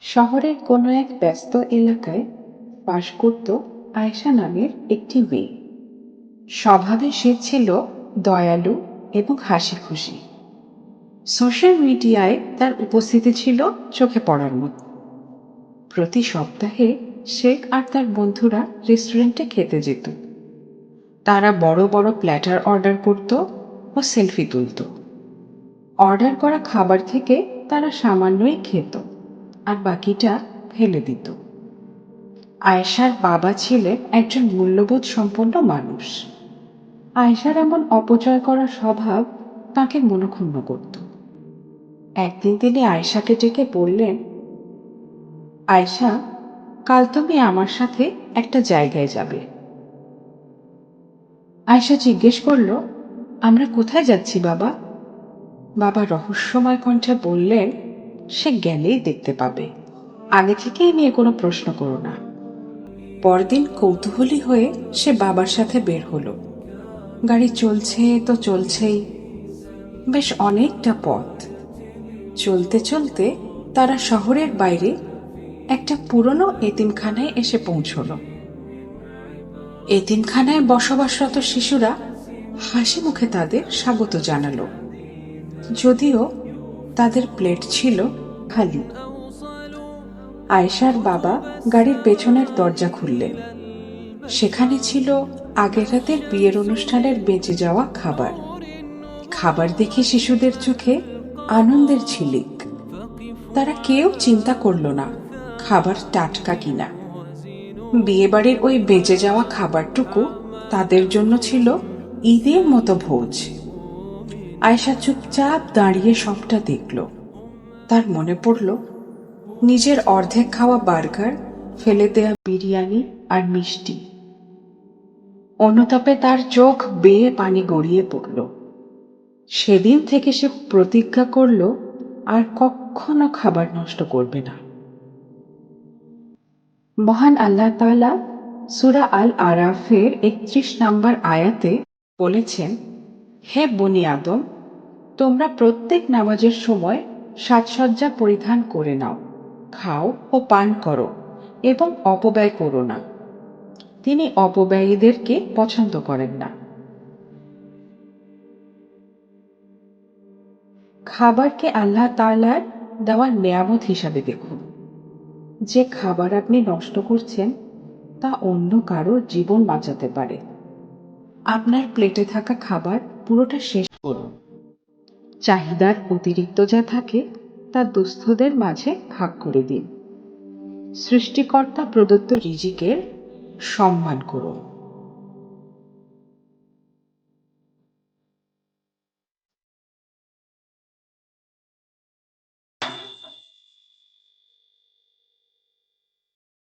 শহরের কোনো এক ব্যস্ত এলাকায় বাস করত আয়েশা নামের একটি মেয়ে। স্বভাবে সে ছিল দয়ালু এবং হাসি খুশি। সোশ্যাল মিডিয়ায় তার উপস্থিতি ছিল চোখে পড়ার মতো। প্রতি সপ্তাহে সে আর তার বন্ধুরা রেস্টুরেন্টে খেতে যেত। তারা বড় বড় প্ল্যাটার অর্ডার করত ও সেলফি তুলত। অর্ডার করা খাবার থেকে তারা সামান্যই খেত আর বাকিটা ফেলে দিত। আয়েশার বাবা ছিলেন একজন মূল্যবোধ সম্পন্ন মানুষ। আয়েশার এমন অপচয় করার স্বভাব তাকে মনঃক্ষুণ্ণ করত। একদিন তিনি আয়েশাকে ডেকে বললেন, আয়েশা, কাল তুমি আমার সাথে একটা জায়গায় যাবে। আয়েশা জিজ্ঞেস করল, আমরা কোথায় যাচ্ছি বাবা? বাবা রহস্যময় কণ্ঠে বললেন, সে গেলেই দেখতে পাবে, আগে থেকেই নিয়ে কোনো প্রশ্ন করো না। পরদিন কৌতূহলী হয়ে সে বাবার সাথে বের হলো। গাড়ি চলছে তো চলছেই, বেশ অনেকটা পথ। চলতে চলতে তারা শহরের বাইরে একটা পুরনো এতিমখানায় এসে পৌঁছল। এতিমখানায় বসবাসরত শিশুরা হাসি মুখে তাদের স্বাগত জানালো, যদিও তাদের প্লেট ছিল খালি। আয়েশার বাবা গাড়ির পেছনের দরজা খুললেন। সেখানে ছিল আগের রাতের বিয়ের অনুষ্ঠানের বেঁচে যাওয়া খাবার। খাবার দেখে শিশুদের চোখে আনন্দের ঝিলিক। তারা কেউ চিন্তা করল না খাবার টাটকা কিনা। বিয়েবাড়ির ওই বেঁচে যাওয়া খাবারটুকু তাদের জন্য ছিল ঈদের মতো ভোজ। আয়েশা চুপচাপ দাঁড়িয়ে সবটা দেখল। তার মনে পড়ল নিজের অর্ধেক খাওয়া বার্গার, ফেলে দেয়া বিরিয়ানি আর মিষ্টি। অনুতাপে তার চোখ বেয়ে পানি গড়িয়ে পড়ল। সেদিন থেকে সে প্রতিজ্ঞা করল আর কখনো খাবার নষ্ট করবে না। মহান আল্লাহ তাআলা সূরা আল আরাফের ৩১ নম্বর আয়াতে বলেছেন, হে বনি আদম, তোমরা প্রত্যেক নামাজের সময় সাজসজ্জা পরিধান করে নাও, খাও ও পান করো এবং অপব্যয় করো না। তিনি অপব্যয়ীদেরকে পছন্দ করেন না। খাবারকে আল্লাহ তাআলার দেওয়া নেয়ামত হিসাবে দেখুন। যে খাবার আপনি নষ্ট করছেন তা অন্য কারো জীবন বাঁচাতে পারে। আপনার প্লেটে থাকা খাবার পুরোটা শেষ করুন। চাহিদার অতিরিক্ত যা থাকে তা দুস্থদের মাঝে ভাগ করে দিন। সৃষ্টিকর্তা প্রদত্ত রিজিকের সম্মান করুন।